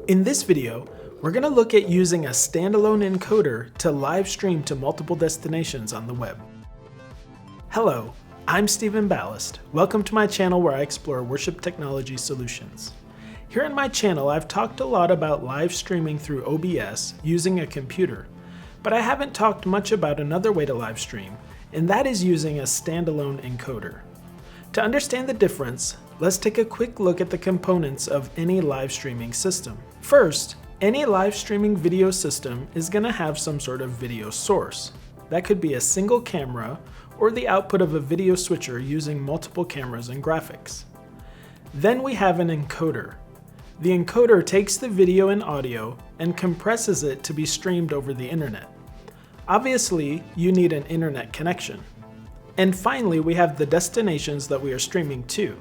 In this video, we're going to look at using a standalone encoder to live stream to multiple destinations on the web. Hello, I'm Stephen Ballast. Welcome to my channel where I explore worship technology solutions. Here on my channel, I've talked a lot about live streaming through OBS using a computer, but I haven't talked much about another way to live stream, and that is using a standalone encoder. To understand the difference, let's take a quick look at the components of any live streaming system. First, any live streaming video system is going to have some sort of video source. That could be a single camera or the output of a video switcher using multiple cameras and graphics. Then we have an encoder. The encoder takes the video and audio and compresses it to be streamed over the internet. Obviously, you need an internet connection. And finally, we have the destinations that we are streaming to.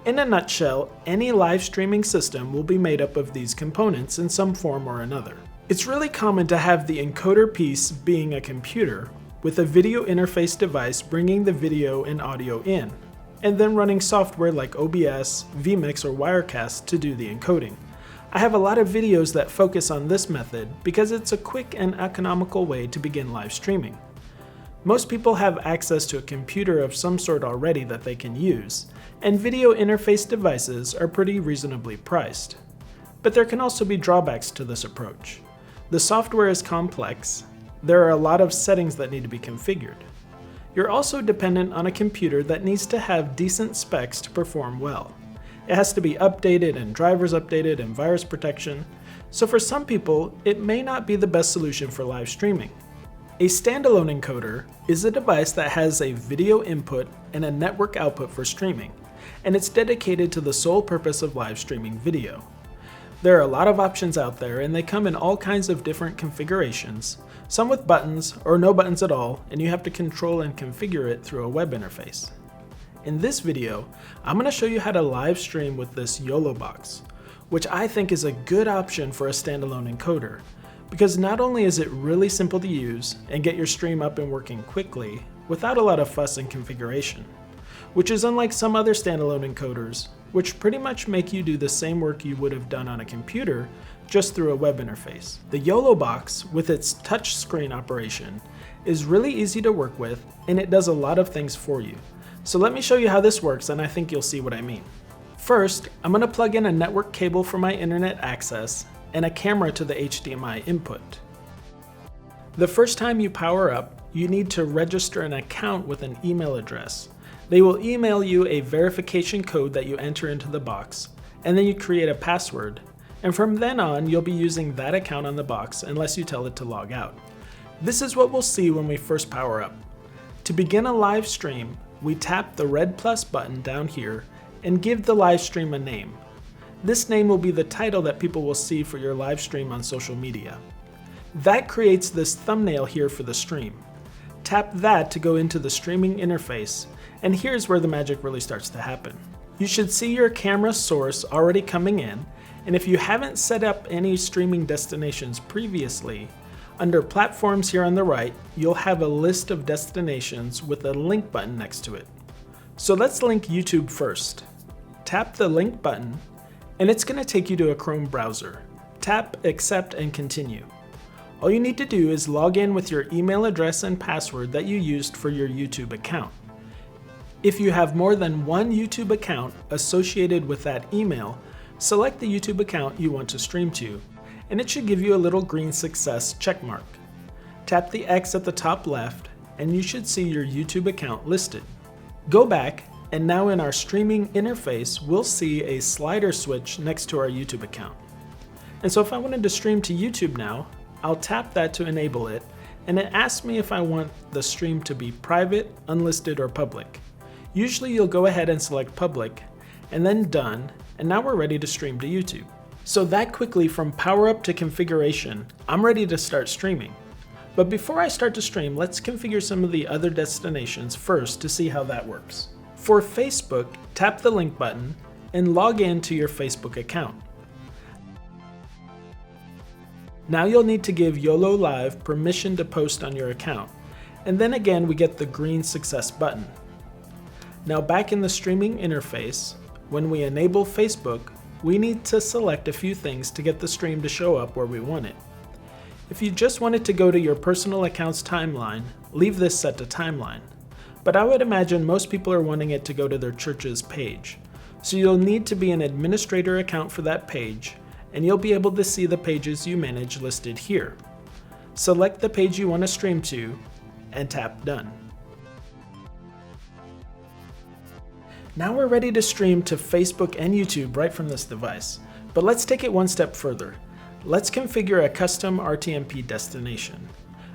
In a nutshell, any live streaming system will be made up of these components in some form or another. It's really common to have the encoder piece being a computer, with a video interface device bringing the video and audio in, and then running software like OBS, vMix, or Wirecast to do the encoding. I have a lot of videos that focus on this method because it's a quick and economical way to begin live streaming. Most people have access to a computer of some sort already that they can use, and video interface devices are pretty reasonably priced. But there can also be drawbacks to this approach. The software is complex, there are a lot of settings that need to be configured. You're also dependent on a computer that needs to have decent specs to perform well. It has to be updated and drivers updated and virus protection, so for some people, it may not be the best solution for live streaming. A standalone encoder is a device that has a video input and a network output for streaming, and it's dedicated to the sole purpose of live streaming video. There are a lot of options out there, and they come in all kinds of different configurations, some with buttons or no buttons at all, and you have to control and configure it through a web interface. In this video, I'm going to show you how to live stream with this YoloBox, which I think is a good option for a standalone encoder, because not only is it really simple to use and get your stream up and working quickly without a lot of fuss and configuration, which is unlike some other standalone encoders, which pretty much make you do the same work you would have done on a computer just through a web interface. The YoloBox, with its touchscreen operation, is really easy to work with, and it does a lot of things for you. So let me show you how this works, and I think you'll see what I mean. First, I'm going to plug in a network cable for my internet access and a camera to the HDMI input. The first time you power up, you need to register an account with an email address. They will email you a verification code that you enter into the box, and then you create a password, and from then on you'll be using that account on the box unless you tell it to log out. This is what we'll see when we first power up. To begin a live stream, we tap the red plus button down here and give the live stream a name. This name will be the title that people will see for your live stream on social media. That creates this thumbnail here for the stream. Tap that to go into the streaming interface, and here's where the magic really starts to happen. You should see your camera source already coming in, and if you haven't set up any streaming destinations previously, under platforms here on the right, you'll have a list of destinations with a link button next to it. So let's link YouTube first. Tap the link button, and it's going to take you to a Chrome browser. Tap Accept and Continue. All you need to do is log in with your email address and password that you used for your YouTube account. If you have more than one YouTube account associated with that email, select the YouTube account you want to stream to, and it should give you a little green success checkmark. Tap the X at the top left, and you should see your YouTube account listed. Go back, and now in our streaming interface, we'll see a slider switch next to our YouTube account. And so if I wanted to stream to YouTube now, I'll tap that to enable it, and it asks me if I want the stream to be private, unlisted, or public. Usually you'll go ahead and select public, and then done, and now we're ready to stream to YouTube. So that quickly from power up to configuration, I'm ready to start streaming. But before I start to stream, let's configure some of the other destinations first to see how that works. For Facebook, tap the link button and log in to your Facebook account. Now you'll need to give YOLO Live permission to post on your account, and then again we get the green success button. Now back in the streaming interface, when we enable Facebook, we need to select a few things to get the stream to show up where we want it. If you just want it to go to your personal account's timeline, leave this set to timeline. But I would imagine most people are wanting it to go to their church's page. So you'll need to be an administrator account for that page, and you'll be able to see the pages you manage listed here. Select the page you want to stream to, and tap Done. Now we're ready to stream to Facebook and YouTube right from this device, but let's take it one step further. Let's configure a custom RTMP destination.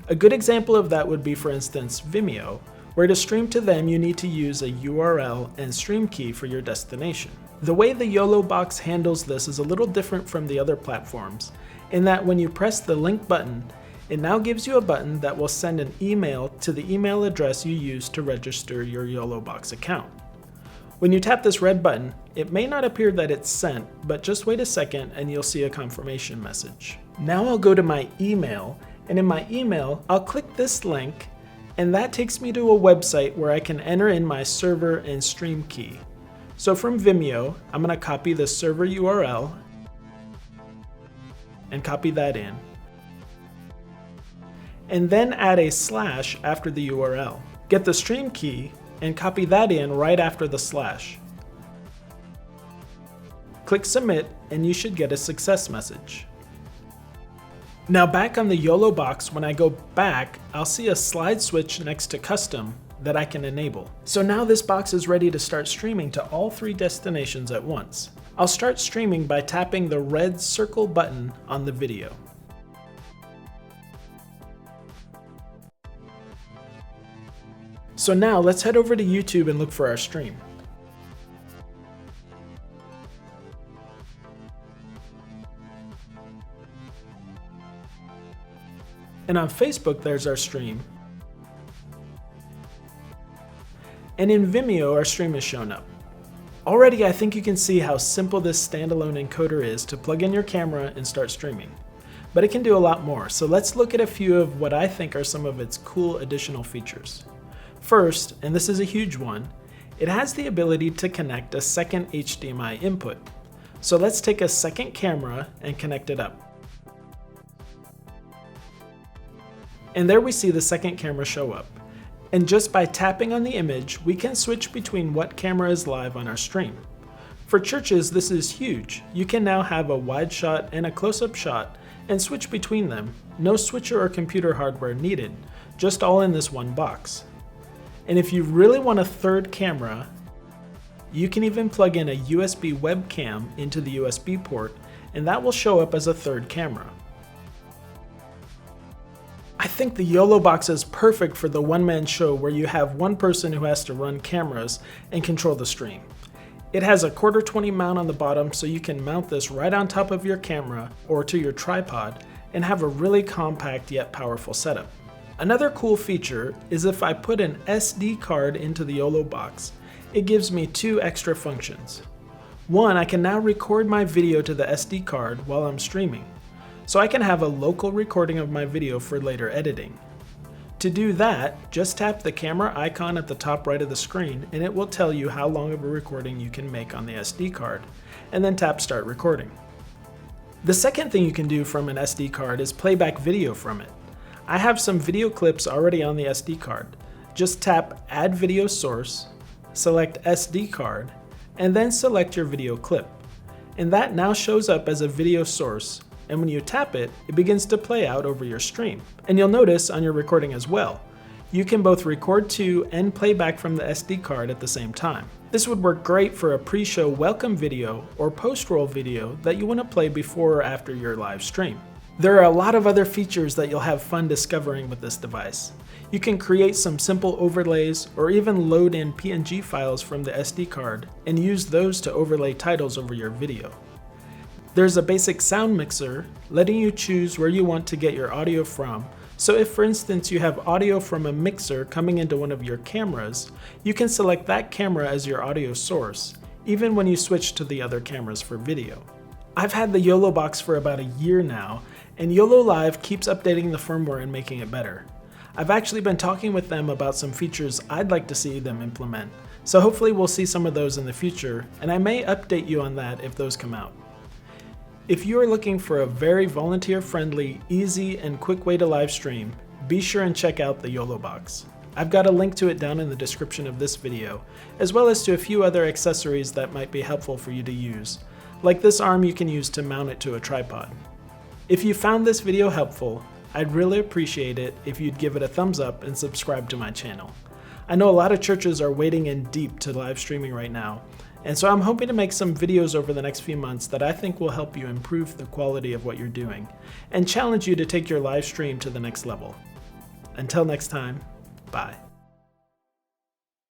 A good example of that would be, for instance, Vimeo, where to stream to them you need to use a URL and stream key for your destination. The way the YoloBox handles this is a little different from the other platforms, in that when you press the link button, it now gives you a button that will send an email to the email address you used to register your YoloBox account. When you tap this red button, it may not appear that it's sent, but just wait a second and you'll see a confirmation message. Now I'll go to my email, and in my email, I'll click this link, and that takes me to a website where I can enter in my server and stream key. So from Vimeo, I'm going to copy the server URL and copy that in, and then add a / after the URL. Get the stream key and copy that in right after the /. Click Submit and you should get a success message. Now back on the YoloBox, when I go back, I'll see a slide switch next to Custom that I can enable. So now this box is ready to start streaming to all 3 destinations at once. I'll start streaming by tapping the red circle button on the video. So now let's head over to YouTube and look for our stream. And on Facebook, there's our stream. And in Vimeo, our stream is shown up. Already, I think you can see how simple this standalone encoder is to plug in your camera and start streaming. But it can do a lot more, so let's look at a few of what I think are some of its cool additional features. First, and this is a huge one, it has the ability to connect a second HDMI input. So let's take a second camera and connect it up. And there we see the second camera show up. And just by tapping on the image, we can switch between what camera is live on our stream. For churches, this is huge. You can now have a wide shot and a close-up shot and switch between them. No switcher or computer hardware needed, just all in this one box. And if you really want a third camera, you can even plug in a USB webcam into the USB port, and that will show up as a third camera. I think the YoloBox is perfect for the one-man show where you have one person who has to run cameras and control the stream. It has a 1/4-20 mount on the bottom, so you can mount this right on top of your camera or to your tripod and have a really compact yet powerful setup. Another cool feature is if I put an SD card into the YoloBox, it gives me 2 extra functions. One, I can now record my video to the SD card while I'm streaming, so I can have a local recording of my video for later editing. To do that, just tap the camera icon at the top right of the screen and it will tell you how long of a recording you can make on the SD card, and then tap Start Recording. The second thing you can do from an SD card is play back video from it. I have some video clips already on the SD card. Just tap Add Video Source, select SD card, and then select your video clip. And that now shows up as a video source, and when you tap it, it begins to play out over your stream. And you'll notice on your recording as well, you can both record to and play back from the SD card at the same time. This would work great for a pre-show welcome video or post-roll video that you want to play before or after your live stream. There are a lot of other features that you'll have fun discovering with this device. You can create some simple overlays or even load in PNG files from the SD card and use those to overlay titles over your video. There's a basic sound mixer letting you choose where you want to get your audio from. So if, for instance, you have audio from a mixer coming into one of your cameras, you can select that camera as your audio source, even when you switch to the other cameras for video. I've had the YoloBox for about a year now, and YoloLive keeps updating the firmware and making it better. I've actually been talking with them about some features I'd like to see them implement, So hopefully we'll see some of those in the future, and I may update you on that if those come out. If you are looking for a very volunteer-friendly, easy, and quick way to live stream, be sure and check out the YoloBox. I've got a link to it down in the description of this video, as well as to a few other accessories that might be helpful for you to use, like this arm you can use to mount it to a tripod. If you found this video helpful, I'd really appreciate it if you'd give it a thumbs up and subscribe to my channel. I know a lot of churches are wading in deep to live streaming right now, and so I'm hoping to make some videos over the next few months that I think will help you improve the quality of what you're doing, and challenge you to take your live stream to the next level. Until next time, bye.